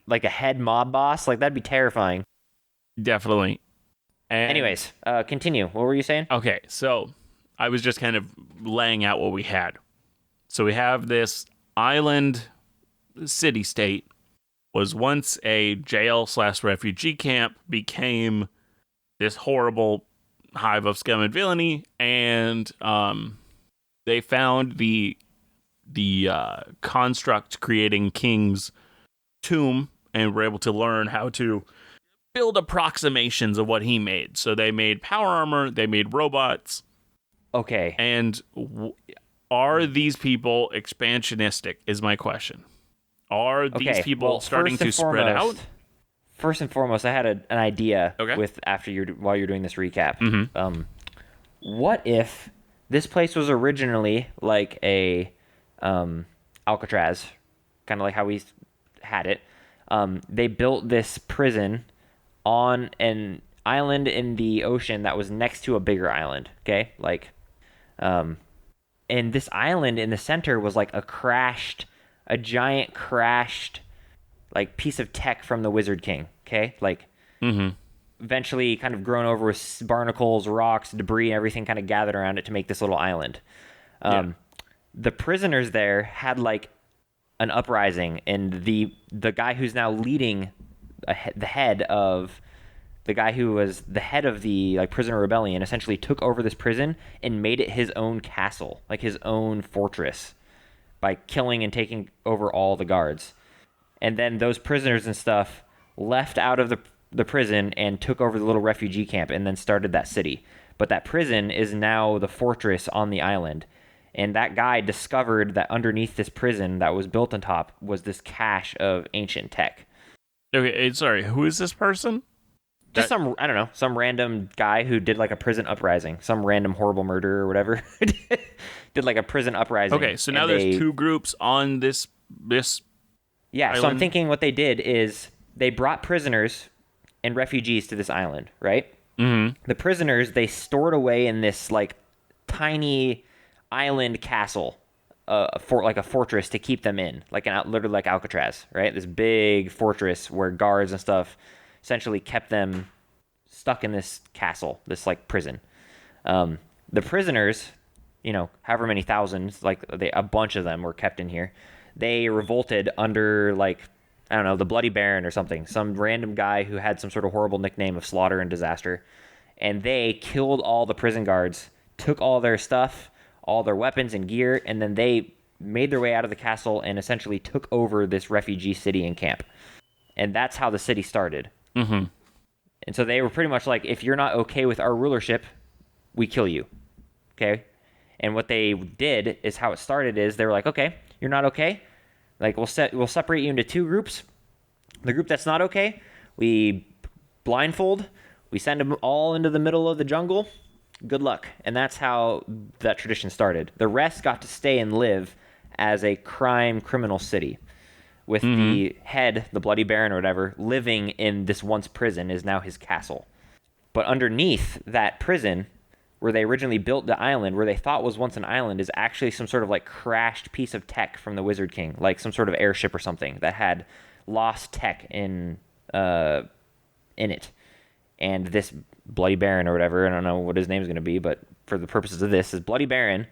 Like a head mob boss. Like that'd be terrifying. Definitely. And anyways, continue. What were you saying? Okay, so I was just kind of laying out what we had. So we have this island city-state, was once a jail/refugee camp, became this horrible hive of scum and villainy, and they found the construct creating King's tomb, and were able to learn how to build approximations of what he made. So they made power armor, they made robots. Okay. And are these people expansionistic is my question. Are these people starting to spread out? First and foremost, I had an idea while you're doing this recap. Mm-hmm. What if this place was originally like a Alcatraz, kind of like how we had it. They built this prison on an island in the ocean that was next to a bigger island. Okay, and this island in the center was like a giant crashed, like piece of tech from the Wizard King. Okay, eventually kind of grown over with barnacles, rocks, debris, everything kind of gathered around it to make this little island. The prisoners there had like an uprising, and the guy who's now leading the head of the guy who was the head of the like prisoner rebellion essentially took over this prison and made it his own castle, like his own fortress, by killing and taking over all the guards. And then those prisoners and stuff left out of the prison and took over the little refugee camp and then started that city. But that prison is now the fortress on the island. And that guy discovered that underneath this prison that was built on top was this cache of ancient tech. Okay, sorry, who is this person? Just some, I don't know, some random guy who did like a prison uprising, some random horrible murder or whatever, did like a prison uprising. Okay, so now there's two groups on this yeah. island? So I'm thinking what they did is they brought prisoners and refugees to this island, right? Mm-hmm. The prisoners they stored away in this like tiny island castle, like a fortress to keep them in, like literally like Alcatraz, right? This big fortress where guards and stuff essentially kept them stuck in this castle, this like prison. The prisoners, however many thousands, like a bunch of them were kept in here. They revolted under like, I don't know, the Bloody Baron or something, some random guy who had some sort of horrible nickname of slaughter and disaster. And they killed all the prison guards, took all their stuff, all their weapons and gear, and then they made their way out of the castle and essentially took over this refugee city and camp. And that's how the city started. Mm-hmm. And so they were pretty much like, if you're not okay with our rulership, we kill you. Okay? And what they did is how it started is they were like, okay, you're not okay? Like, we'll separate you into two groups. The group that's not okay, we blindfold, we send them all into the middle of the jungle. Good luck. And that's how that tradition started. The rest got to stay and live as a criminal city. With the head, the Bloody Baron or whatever, living in this once prison is now his castle. But underneath that prison, where they originally built the island, where they thought was once an island, is actually some sort of like crashed piece of tech from the Wizard King, like some sort of airship or something that had lost tech in it. And this Bloody Baron or whatever, I don't know what his name is going to be, but for the purposes of this, is Bloody Baron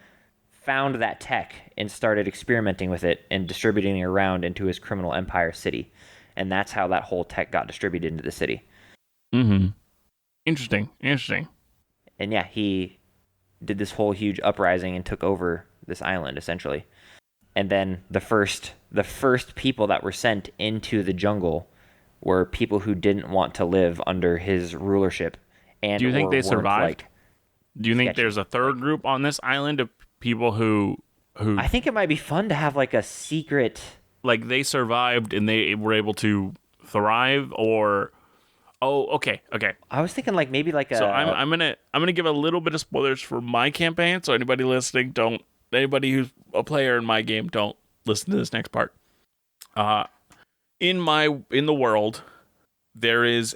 found that tech and started experimenting with it and distributing it around into his criminal empire city. And that's how that whole tech got distributed into the city. Mm-hmm. Interesting. And yeah, he did this whole huge uprising and took over this island, essentially. And then the first people that were sent into the jungle were people who didn't want to live under his rulership. And do you think they survived? Do you think sketchy. There's a third group on this island of people who I think it might be fun to have like a secret, like they survived and they were able to thrive, or okay. I was thinking like maybe like a. So I'm gonna give a little bit of spoilers for my campaign. So anybody listening, anybody who's a player in my game, don't listen to this next part. In the world, there is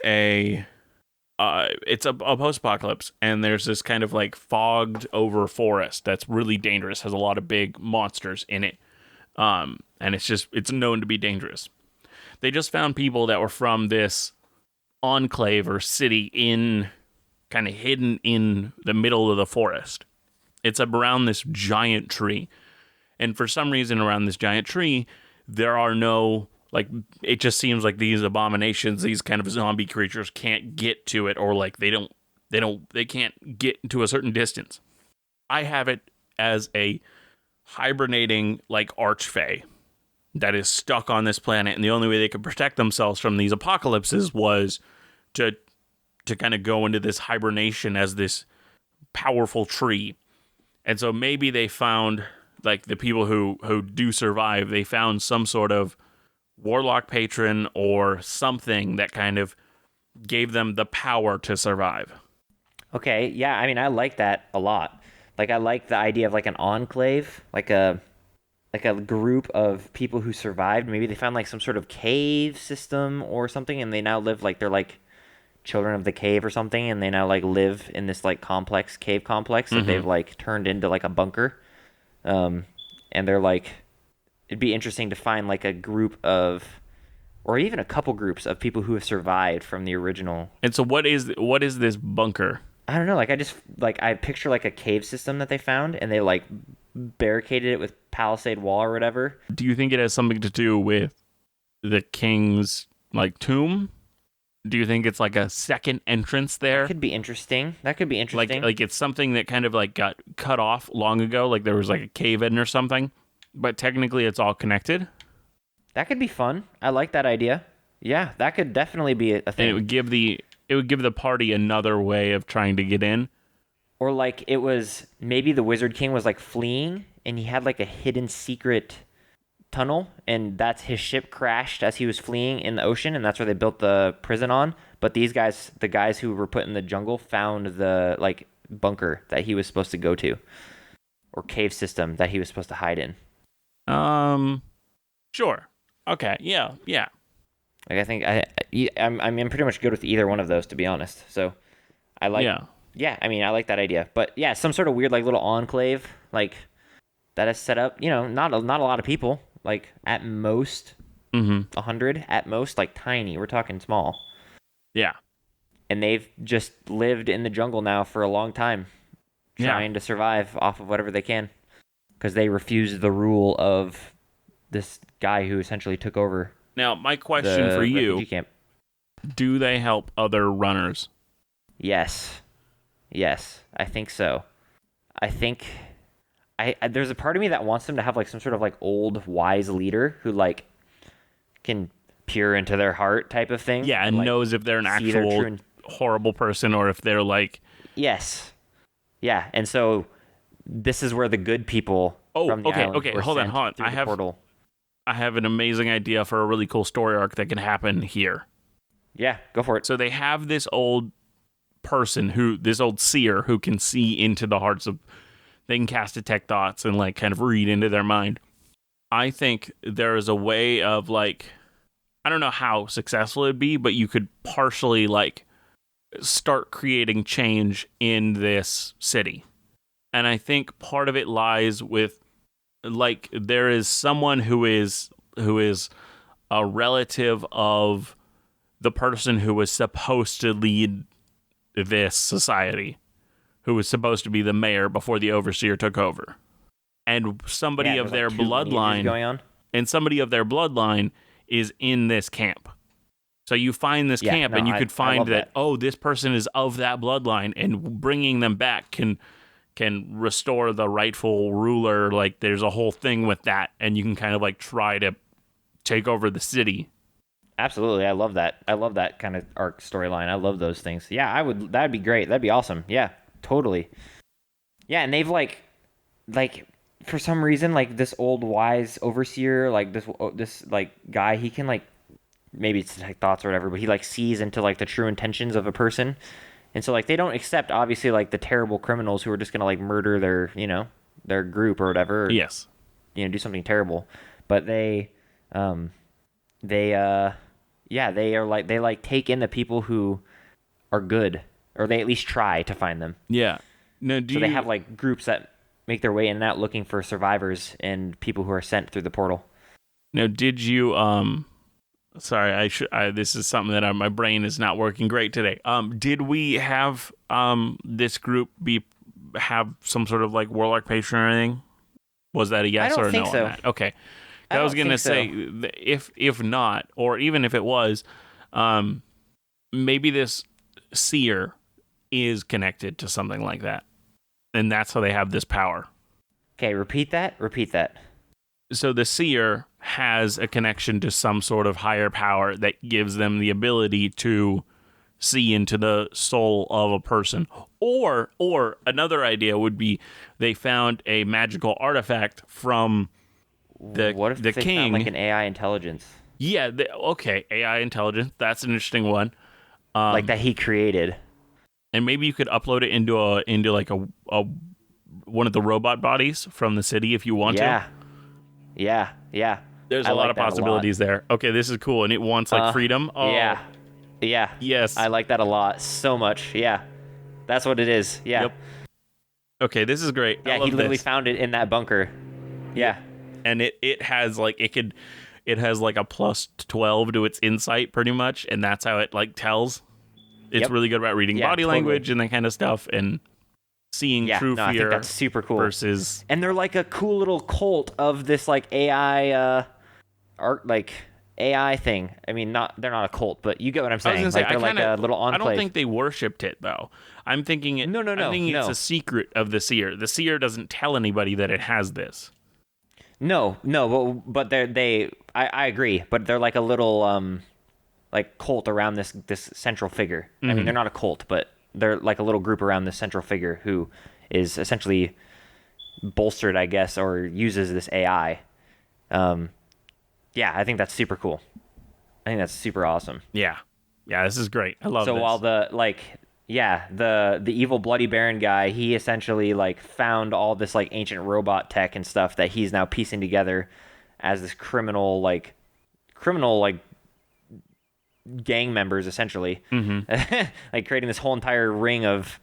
it's a post-apocalypse, and there's this kind of like fogged over forest that's really dangerous, has a lot of big monsters in it, and it's known to be dangerous. They just found people that were from this enclave or city kind of hidden in the middle of the forest. It's around this giant tree, and for some reason around this giant tree, there are no. Like, it just seems like these abominations, these kind of zombie creatures can't get to it, or like they can't get to a certain distance. I have it as a hibernating like archfey that is stuck on this planet, and the only way they could protect themselves from these apocalypses was to kind of go into this hibernation as this powerful tree. And so maybe they found, like, the people who do survive, they found some sort of warlock patron or something that kind of gave them the power to survive. Okay, yeah, I mean, I like that a lot. Like, I like the idea of like an enclave, like a group of people who survived. Maybe they found like some sort of cave system or something, and they now live like they're like children of the cave or something, and they now like live in this like cave complex that they've like turned into like a bunker. And they're like, it'd be interesting to find like a group of, or even a couple groups of people who have survived from the original. And so what is this bunker? I don't know. Like, I picture like a cave system that they found, and they like barricaded it with palisade wall or whatever. Do you think it has something to do with the king's like tomb? Do you think it's like a second entrance there? That could be interesting. Like it's something that kind of like got cut off long ago. Like there was like a cave in or something. But technically, it's all connected. That could be fun. I like that idea. Yeah, that could definitely be a thing. And it would give the party another way of trying to get in. Or like it was maybe the Wizard King was like fleeing, and he had like a hidden secret tunnel, and that's his ship crashed as he was fleeing in the ocean, and that's where they built the prison on. But these guys, the guys who were put in the jungle, found the like bunker that he was supposed to go to, or cave system that he was supposed to hide in. Sure. Okay. Yeah. Yeah. Like I think I'm pretty much good with either one of those, to be honest. So I like. Yeah. I mean, I like that idea. But yeah, some sort of weird like little enclave like that is set up. Not a lot of people. Like at most, 100 at most. Like tiny. We're talking small. Yeah. And they've just lived in the jungle now for a long time, trying to survive off of whatever they can, because they refuse the rule of this guy who essentially took over. Now, my question for you: camp. Do they help other runners? Yes, I think so. I think there's a part of me that wants them to have like some sort of like old wise leader who like can peer into their heart type of thing. Yeah, and like, knows if they're an actual horrible person or if they're like... Yes. Yeah, and so this is where the good people from the island were hold on. through the portal. I have an amazing idea for a really cool story arc that can happen here. Yeah, go for it. So they have this old person this old seer who can see into the hearts of... They can cast detect thoughts and like kind of read into their mind. I think there is a way of like... I don't know how successful it'd be, but you could partially like start creating change in this city. And I think part of it lies with like there is someone who is a relative of the person who was supposed to lead this society, who was supposed to be the mayor before the overseer took over. And somebody of their bloodline going on. And somebody of their bloodline is in this camp. So you find this camp and you could find that, this person is of that bloodline, and bringing them back can restore the rightful ruler. Like there's a whole thing with that, and you can kind of like try to take over the city. Absolutely. I love that. I love that kind of arc storyline. I love those things. Yeah, that'd be great. That'd be awesome. Yeah, totally. Yeah, and they've like for some reason, like this old wise overseer, like this like guy, he can like, maybe it's like thoughts or whatever, but he like sees into like the true intentions of a person. And so like they don't accept obviously like the terrible criminals who are just going to like murder their group or whatever. Or, yes. Do something terrible. But they are like, they like take in the people who are good, or they at least try to find them. Yeah. No, they have like groups that make their way in and out looking for survivors and people who are sent through the portal. Now, did you sorry, this is something that my brain is not working great today. Did we have this group have some sort of like warlock patron or anything? Was that a yes or a no on that? Okay. I was going to say, if not, or even if it was, maybe this seer is connected to something like that. And that's how they have this power. Okay, repeat that. So the seer has a connection to some sort of higher power that gives them the ability to see into the soul of a person. Or another idea would be they found a magical artifact from the what if the they king. Found like an AI intelligence? Yeah, AI intelligence. That's an interesting one. Like that he created. And maybe you could upload it into like a one of the robot bodies from the city if you want to. Yeah. There's a lot of possibilities there. Okay, this is cool, and it wants like freedom. Oh, yeah. Yes, I like that a lot, so much. Yeah, that's what it is. Yeah. Yep. Okay, this is great. Yeah, he literally found it in that bunker. Yeah. And it has like it has like a plus 12 to its insight pretty much, and that's how it like tells. It's really good about reading body language and that kind of stuff, and seeing true fear. I think that's super cool. Versus, and they're like a cool little cult of this like AI AI thing. I mean, they're not a cult, but you get what I'm saying. Like they're like a little enclave. I don't think they worshipped it though. I'm thinking it. No. I'm thinking it's a secret of the seer. The seer doesn't tell anybody that it has this. No, but I agree, but they're like a little like cult around this central figure. Mm-hmm. I mean, they're not a cult, but they're like a little group around this central figure who is essentially bolstered, I guess, or uses this AI. Yeah, I think that's super cool. I think that's super awesome. Yeah. Yeah, this is great. I love So this. while the evil Bloody Baron guy, he essentially like found all this like ancient robot tech and stuff that he's now piecing together as this criminal gang members essentially. Like creating this whole entire ring of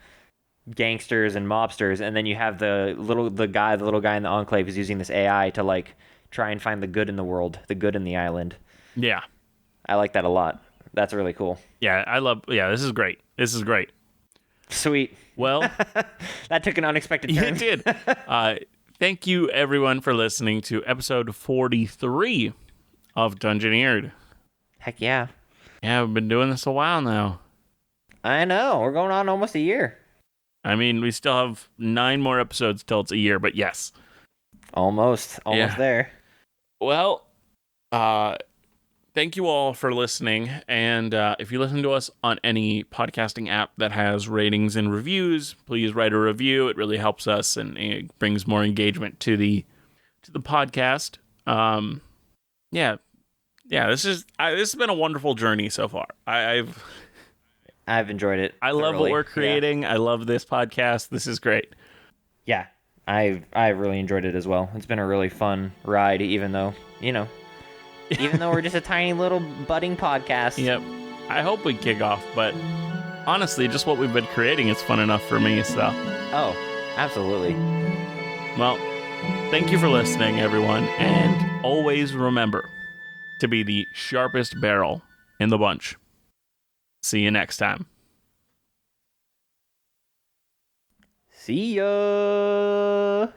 gangsters and mobsters, and then you have the little guy in the enclave is using this AI to like try and find the good in the world, the good in the island. Yeah. I like that a lot. That's really cool. Yeah, this is great. This is great. Sweet. Well, That took an unexpected turn. it did. Thank you, everyone, for listening to episode 43 of Dungeoneered. Heck yeah. Yeah, we've been doing this a while now. I know. We're going on almost a year. I mean, we still have 9 more episodes till it's a year, but yes. Almost there. Well, thank you all for listening. And if you listen to us on any podcasting app that has ratings and reviews, please write a review. It really helps us and it brings more engagement to the podcast. Yeah. This has been a wonderful journey so far. I've enjoyed it. I love what we're creating. Yeah. I love this podcast. This is great. Yeah, I really enjoyed it as well. It's been a really fun ride, even though we're just a tiny little budding podcast. Yep. I hope we kick off, but honestly, just what we've been creating is fun enough for me, so. Oh, absolutely. Well, thank you for listening, everyone, and always remember to be the sharpest barrel in the bunch. See you next time. See ya.